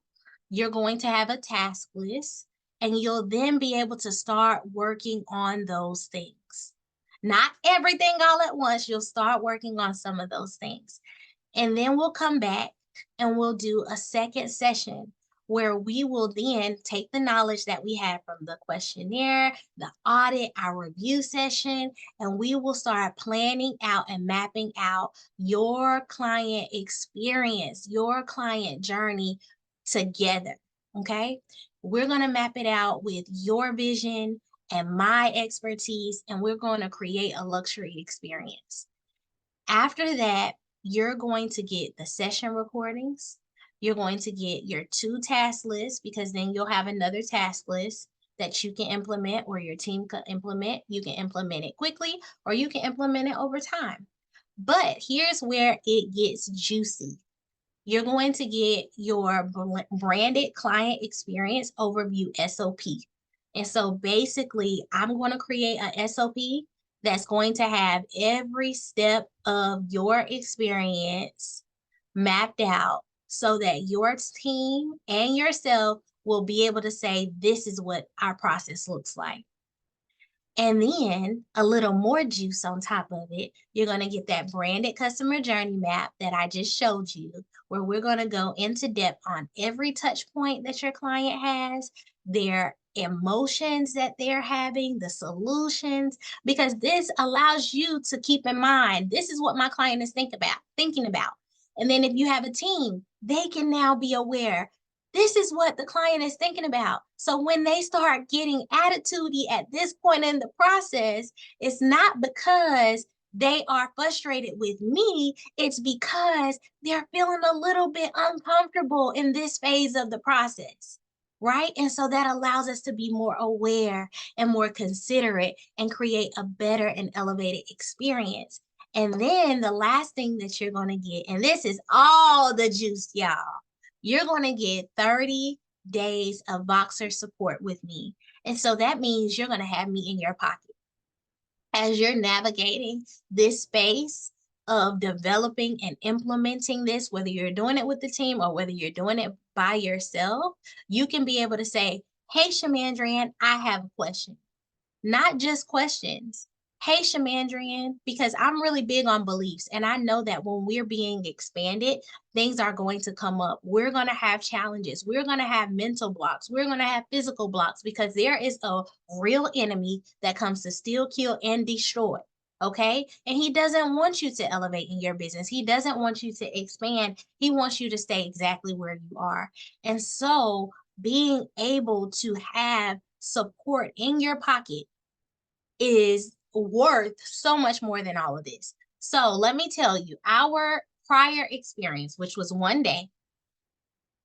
you're going to have a task list and you'll then be able to start working on those things. Not everything all at once. You'll start working on some of those things. And then we'll come back and we'll do a second session where we will then take the knowledge that we had from the questionnaire, the audit, our review session, and we will start planning out and mapping out your client experience, your client journey together. Okay. We're going to map it out with your vision and my expertise, and we're going to create a luxury experience. After that, you're going to get the session recordings. You're going to get your 2 task lists, because then you'll have another task list that you can implement or your team can implement. You can implement it quickly or you can implement it over time. But here's where it gets juicy. You're going to get your branded client experience overview SOP. And so basically, I'm going to create an SOP that's going to have every step of your experience mapped out so that your team and yourself will be able to say, this is what our process looks like. And then a little more juice on top of it, you're going to get that branded customer journey map that I just showed you, where we're going to go into depth on every touch point that your client has, their emotions that they're having, the solutions, because this allows you to keep in mind, this is what my client is thinking about. And then if you have a team, they can now be aware, this is what the client is thinking about. So when they start getting attitudey at this point in the process, it's not because they are frustrated with me. It's because they're feeling a little bit uncomfortable in this phase of the process, right? And so that allows us to be more aware and more considerate and create a better and elevated experience. And then the last thing that you're going to get, and this is all the juice, y'all, you're going to get 30 days of Voxer support with me. And so that means you're going to have me in your pocket as you're navigating this space of developing and implementing this, whether you're doing it with the team or whether you're doing it by yourself. You can be able to say, hey, Shamandrian, I have a question. Not just questions. Hey, Shamandrian, because I'm really big on beliefs. And I know that when we're being expanded, things are going to come up. We're going to have challenges. We're going to have mental blocks. We're going to have physical blocks, because there is a real enemy that comes to steal, kill, and destroy. Okay. And he doesn't want you to elevate in your business. He doesn't want you to expand. He wants you to stay exactly where you are. And so being able to have support in your pocket is worth so much more than all of this. So let me tell you, our prior experience, which was 1 day,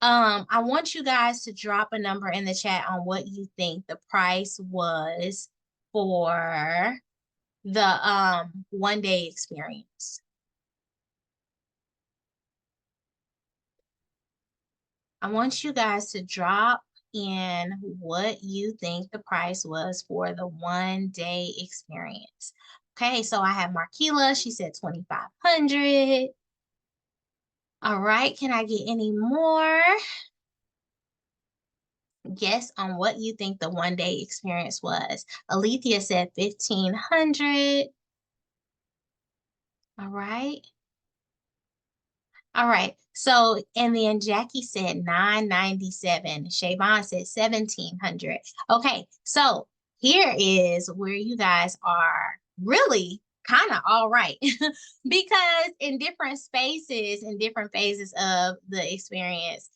I want you guys to drop a number in the chat on what you think the price was for the 1 day experience. I want you guys to drop in what you think the price was for the 1 day experience. Okay, so I have Markila. She said 2,500. All right, can I get any more guess on what you think the 1 day experience was? Alethea said 1,500. All right. All right. So, and then Jackie said 997. Shavon said 1,700. Okay. So here is where you guys are really kind of all right. Because in different spaces, in different phases of the experience,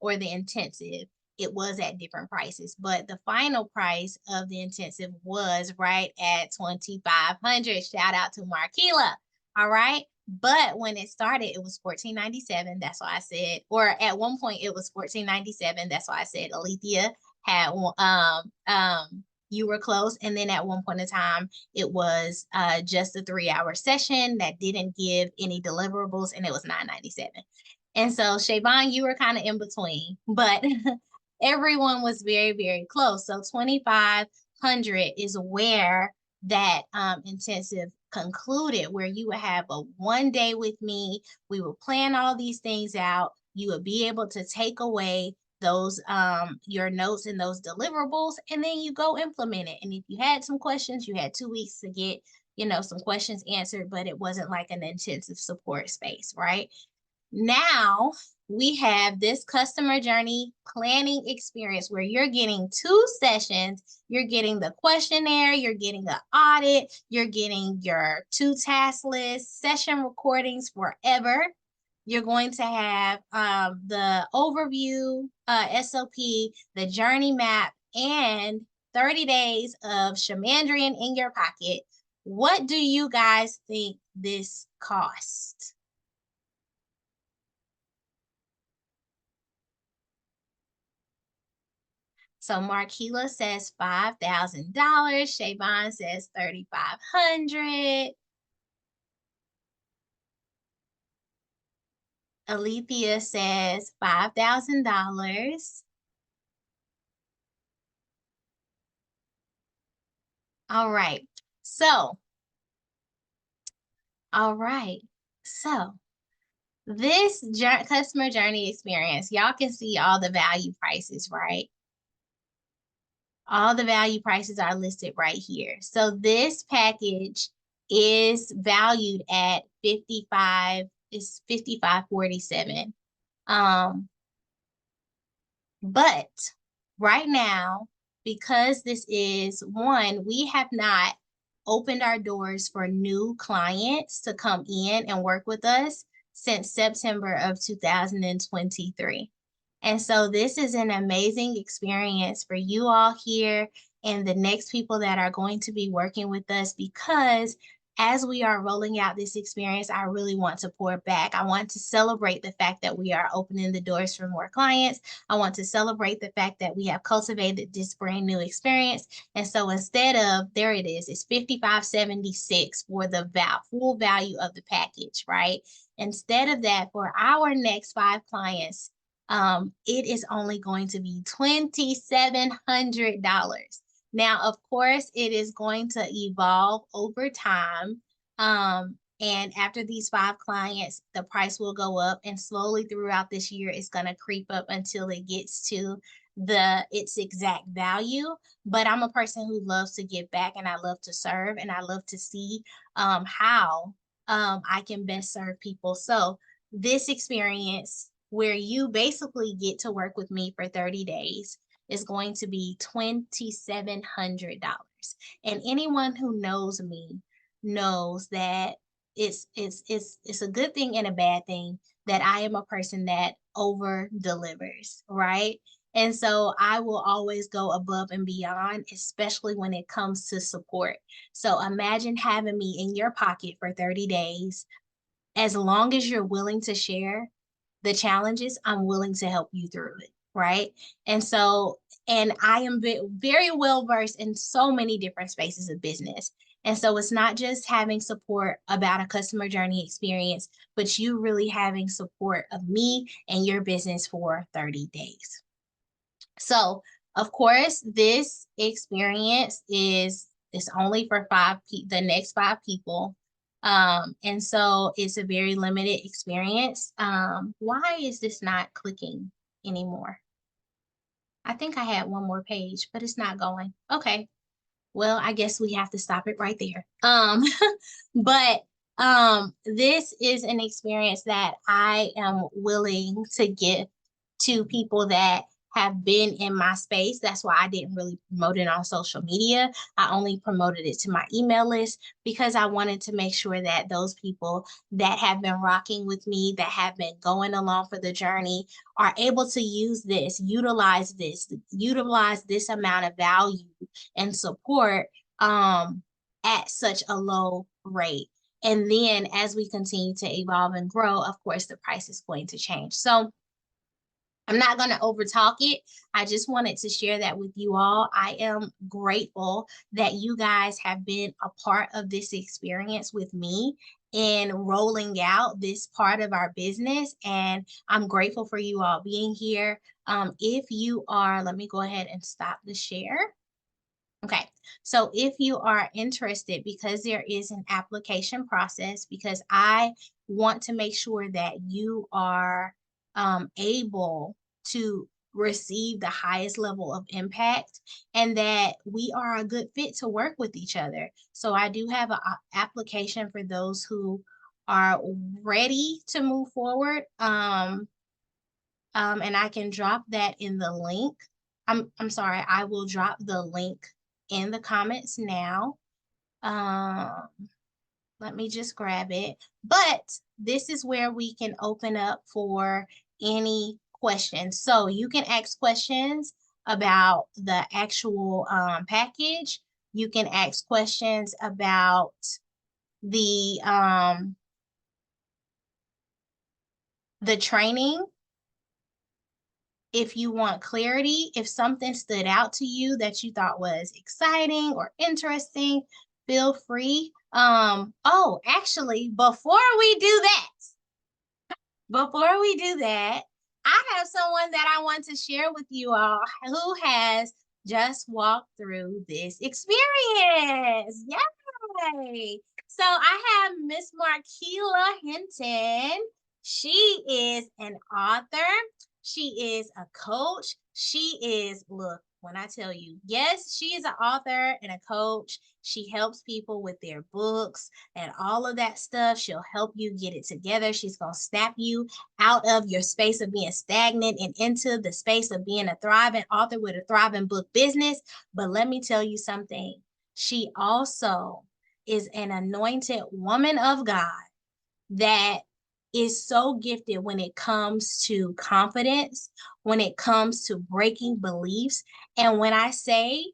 or the intensive, it was at different prices. But the final price of the intensive was right at 2,500. Shout out to Markila. All right. But when it started, it was $14.97. That's why I said, or at one point it was $14.97. That's why I said Alethea had you were close. And then at one point in time, it was just a 3-hour session that didn't give any deliverables, and it was $9.97. And so Shavon, you were kind of in between, but everyone was very, very close. So 2,500 is where that intensive concluded, where you would have a 1 day with me. We would plan all these things out. You would be able to take away those your notes and those deliverables, and then you go implement it. And if you had some questions, you had 2 weeks to get, some questions answered, but it wasn't like an intensive support space, right? Now we have this customer journey planning experience where you're getting 2 sessions. You're getting the questionnaire, you're getting the audit, you're getting your 2 task lists, session recordings forever. You're going to have the overview, SOP, the journey map, and 30 days of Shamandrian in your pocket. What do you guys think this cost? So Marquila says $5,000. Shavon says 3,500. Alethea says $5,000. All right. So, all right. So this customer journey experience, y'all can see all the value prices, right? All the value prices are listed right here. So this package is valued at 55, it's 55.47. But right now, because this is one, we have not opened our doors for new clients to come in and work with us since September of 2023. And so this is an amazing experience for you all here and the next people that are going to be working with us, because as we are rolling out this experience, I really want to pour back. I want to celebrate the fact that we are opening the doors for more clients. I want to celebrate the fact that we have cultivated this brand new experience. And so instead of, there it is, it's $55.76 for the full value of the package, right? Instead of that, for our next 5 clients, it is only going to be $2,700. Now, of course, it is going to evolve over time. And after these 5 clients, the price will go up, and slowly throughout this year, it's going to creep up until it gets to its exact value. But I'm a person who loves to give back, and I love to serve, and I love to see how I can best serve people. So this experience where you basically get to work with me for 30 days is going to be $2,700. And anyone who knows me knows that it's a good thing and a bad thing that I am a person that over delivers, right? And so I will always go above and beyond, especially when it comes to support. So imagine having me in your pocket for 30 days. As long as you're willing to share the challenges, I'm willing to help you through it, right? And so, and I am very well versed in so many different spaces of business. And so it's not just having support about a customer journey experience, but you really having support of me and your business for 30 days. So, of course, this experience is only for the next 5 people. And so it's a very limited experience. Why is this not clicking anymore? I think I had one more page, but it's not going. Okay. Well, I guess we have to stop it right there. But this is an experience that I am willing to give to people that have been in my space. That's why I didn't really promote it on social media. I only promoted it to my email list because I wanted to make sure that those people that have been rocking with me, that have been going along for the journey, are able to utilize this amount of value and support at such a low rate. And then as we continue to evolve and grow, of course, the price is going to change. So I'm not going to overtalk it. I just wanted to share that with you all. I am grateful that you guys have been a part of this experience with me in rolling out this part of our business. And I'm grateful for you all being here. If you are, let me go ahead and stop the share. Okay, so if you are interested, because there is an application process, because I want to make sure that you are able to receive the highest level of impact and that we are a good fit to work with each other. So I do have an application for those who are ready to move forward. And I can drop that in the link. I'm sorry, I will drop the link in the comments now. Um, Let me just grab it. But this is where we can open up for any questions. So you can ask questions about the actual package. You can ask questions about the the training. If you want clarity, if something stood out to you that you thought was exciting or interesting, feel free. Oh, actually, before we do that, I have someone that I want to share with you all who has just walked through this experience. Yay! So I have Miss Marquila Hinton. She is an author. She is a coach. She is, look, when I tell you, yes, she is an author and a coach. She helps people with their books and all of that stuff. She'll help you get it together. She's going to snap you out of your space of being stagnant and into the space of being a thriving author with a thriving book business. But let me tell you something. She also is an anointed woman of God that is so gifted when it comes to confidence, when it comes to breaking beliefs. And when I say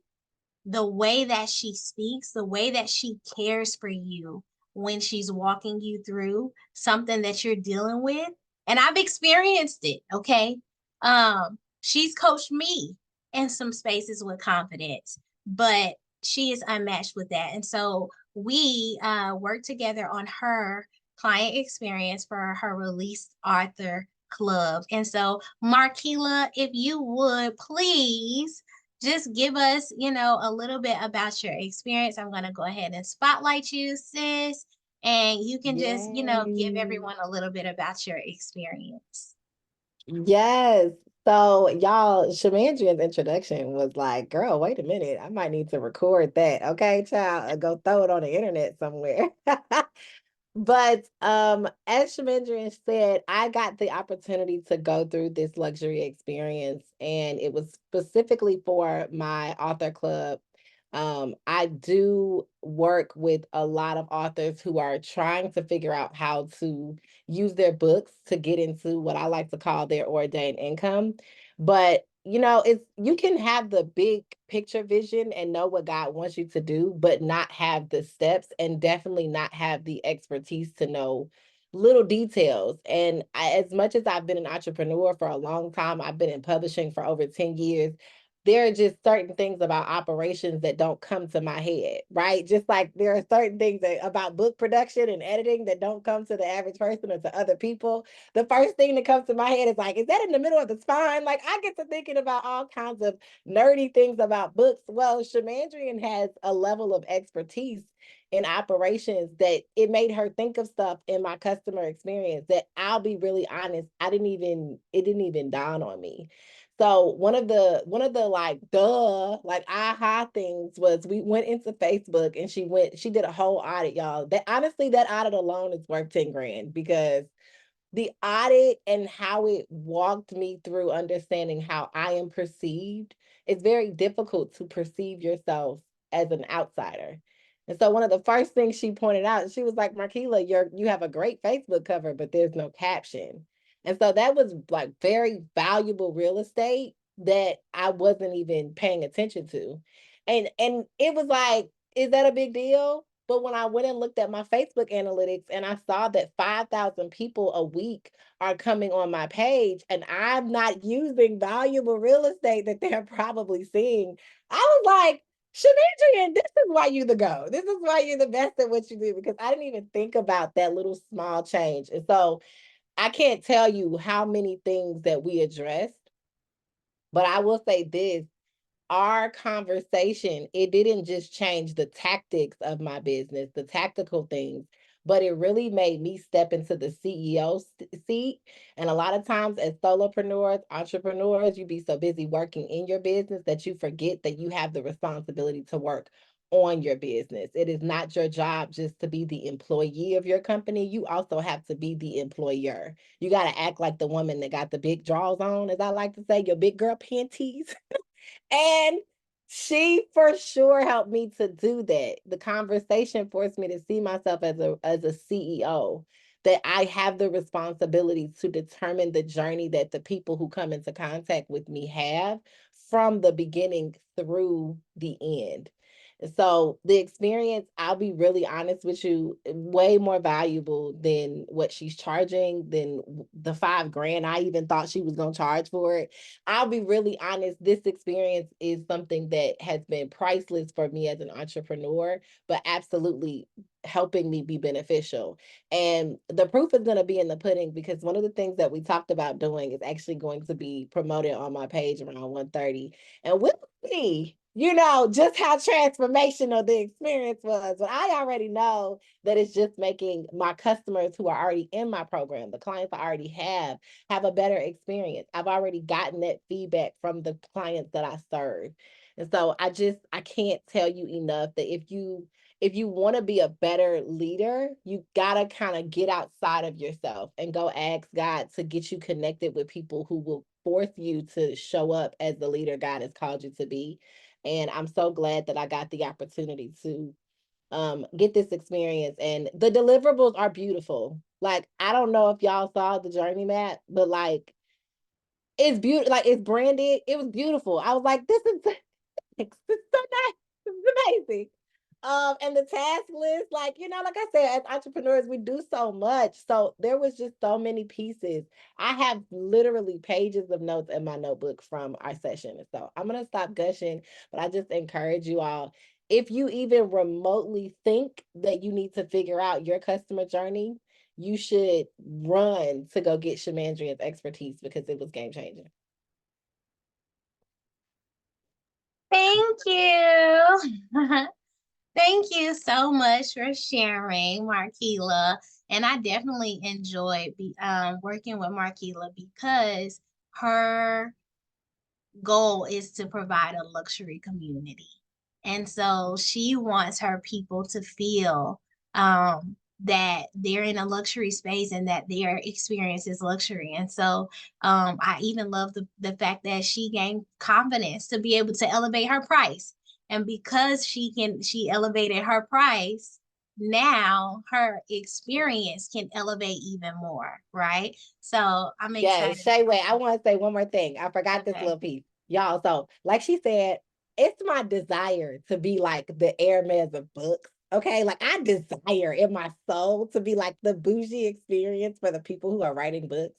the way that she speaks, the way that she cares for you when she's walking you through something that you're dealing with. And I've experienced it, okay? She's coached me in some spaces with confidence, but she is unmatched with that. And so we work together on her client experience for her released author club. And so, Marquila, if you would please just give us, a little bit about your experience. I'm going to go ahead and spotlight you, sis, and you can just, give Yay. everyone a little bit about your experience. Yes. So y'all, Shamandrian's introduction was like, girl, wait a minute. I might need to record that. Okay, child, go throw it on the internet somewhere. But as Shamandrian said, I got the opportunity to go through this luxury experience, and it was specifically for my author club. I do work with a lot of authors who are trying to figure out how to use their books to get into what I like to call their ordained income. But it's you can have the big picture vision and know what God wants you to do, but not have the steps and definitely not have the expertise to know little details. And as much as I've been an entrepreneur for a long time, I've been in publishing for over 10 years. There are just certain things about operations that don't come to my head, right? Just like there are certain things about book production and editing that don't come to the average person or to other people. The first thing that comes to my head is like, is that in the middle of the spine? Like I get to thinking about all kinds of nerdy things about books. Well, Shamandrian has a level of expertise in operations that it made her think of stuff in my customer experience that I'll be really honest, it didn't even dawn on me. So one of the like like aha things was we went into Facebook and she did a whole audit, y'all. That honestly, that audit alone is worth 10 grand because the audit and how it walked me through understanding how I am perceived. It's very difficult to perceive yourself as an outsider. And so one of the first things she pointed out, she was like, Marquila, you have a great Facebook cover, but there's no caption. And so that was like very valuable real estate that I wasn't even paying attention to. And it was like, is that a big deal? But when I went and looked at my Facebook analytics and I saw that 5,000 people a week are coming on my page and I'm not using valuable real estate that they're probably seeing, I was like, Shenandrian, this is why you the go. This is why you're the best at what you do, because I didn't even think about that little small change. And so I can't tell you how many things that we addressed, but I will say this, our conversation, it didn't just change the tactics of my business, the tactical things, but it really made me step into the CEO seat. And a lot of times, as solopreneurs, entrepreneurs, you be so busy working in your business that you forget that you have the responsibility to work on your business. It is not your job just to be the employee of your company. You also have to be the employer. You got to act like the woman that got the big draws on, as I like to say, your big girl panties. And she for sure helped me to do that. The conversation forced me to see myself as a CEO, that I have the responsibility to determine the journey that the people who come into contact with me have from the beginning through the end. So the experience, I'll be really honest with you, way more valuable than what she's charging, than the 5 grand I even thought she was gonna charge for it. I'll be really honest, this experience is something that has been priceless for me as an entrepreneur, but absolutely helping me be beneficial. And the proof is going to be in the pudding, because one of the things that we talked about doing is actually going to be promoted on my page around 1:30. And we'll see, just how transformational the experience was. But I already know that it's just making my customers who are already in my program, the clients I already have a better experience. I've already gotten that feedback from the clients that I serve. And so I can't tell you enough that if you want to be a better leader, you got to kind of get outside of yourself and go ask God to get you connected with people who will force you to show up as the leader God has called you to be. And I'm so glad that I got the opportunity to get this experience, and the deliverables are beautiful. Like, I don't know if y'all saw the journey map, but like, it's beautiful, like it's branded. It was beautiful. I was like, this is it's so nice. It's amazing. And the task list, like, like I said, as entrepreneurs, we do so much. So there was just so many pieces. I have literally pages of notes in my notebook from our session. And so I'm gonna stop gushing, but I just encourage you all. If you even remotely think that you need to figure out your customer journey, you should run to go get Shamandria's expertise, because it was game changing. Thank you. Thank you so much for sharing, Marquila. And I definitely enjoyed working with Marquila because her goal is to provide a luxury community. And so she wants her people to feel that they're in a luxury space and that their experience is luxury. And so I even love the fact that she gained confidence to be able to elevate her price. And because she elevated her price, now her experience can elevate even more, right? So I'm Yes, excited. Shay, wait, I want to say one more thing. I forgot this Okay. little piece. Y'all, so like she said, it's my desire to be like the Hermes of books. Okay. Like, I desire in my soul to be like the bougie experience for the people who are writing books.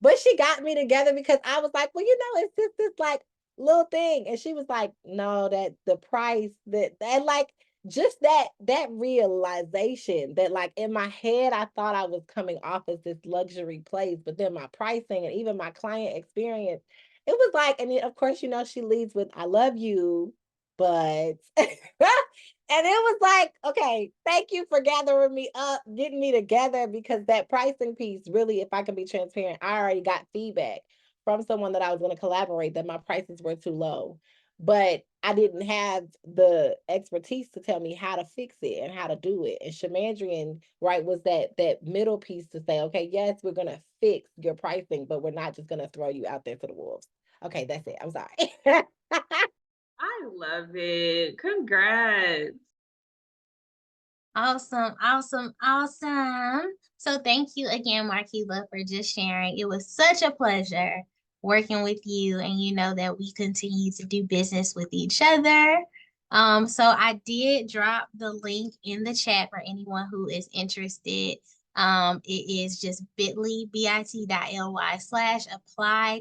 But she got me together because I was like, well, it's just this like little thing. And she was like, no, that the price that like just that realization that, like, in my head, I thought I was coming off as this luxury place, but then my pricing and even my client experience, it was like, and then, of course, she leads with I love you, but and it was like, okay, thank you for gathering me up, getting me together, because that pricing piece, really, if I can be transparent, I already got feedback from someone that I was going to collaborate that my prices were too low. But I didn't have the expertise to tell me how to fix it and how to do it. And Shamandrian, right, was that middle piece to say, okay, yes, we're gonna fix your pricing, but we're not just gonna throw you out there to the wolves. Okay, that's it. I'm sorry. I love it. Congrats. Awesome, awesome, awesome. So thank you again, Marquila, for just sharing. It was such a pleasure working with you, and you know that we continue to do business with each other. So I did drop the link in the chat for anyone who is interested. It is just bit.ly/apply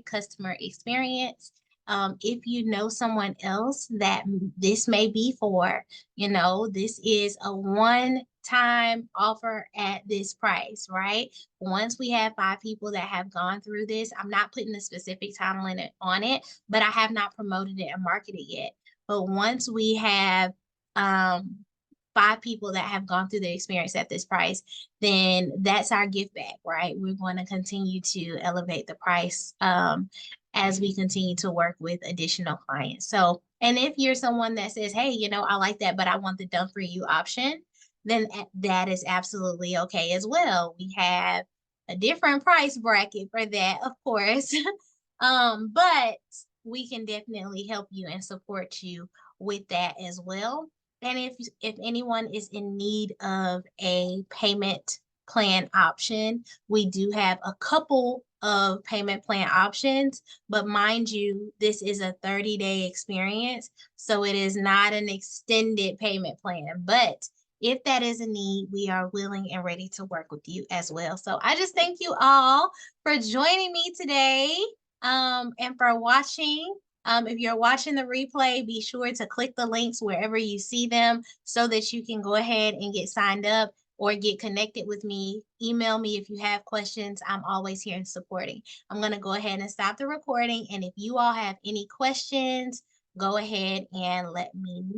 customer experience. If you know someone else that this may be for, this is a one-time offer at this price, right? Once we have 5 people that have gone through this, I'm not putting a specific time limit on it, but I have not promoted it and marketed it yet. But once we have 5 people that have gone through the experience at this price, then that's our gift back, right? We're going to continue to elevate the price as we continue to work with additional clients. So, and if you're someone that says, hey, I like that, but I want the done for you option, then that is absolutely okay as well. We have a different price bracket for that, of course. But we can definitely help you and support you with that as well. And if anyone is in need of a payment plan option, we do have a couple of payment plan options, but mind you, this is a 30-day experience, so it is not an extended payment plan. But if that is a need, we are willing and ready to work with you as well. So I just thank you all for joining me today and for watching. If you're watching the replay, be sure to click the links wherever you see them so that you can go ahead and get signed up or get connected with me. Email me if you have questions. I'm always here and supporting. I'm going to go ahead and stop the recording. And if you all have any questions, go ahead and let me know.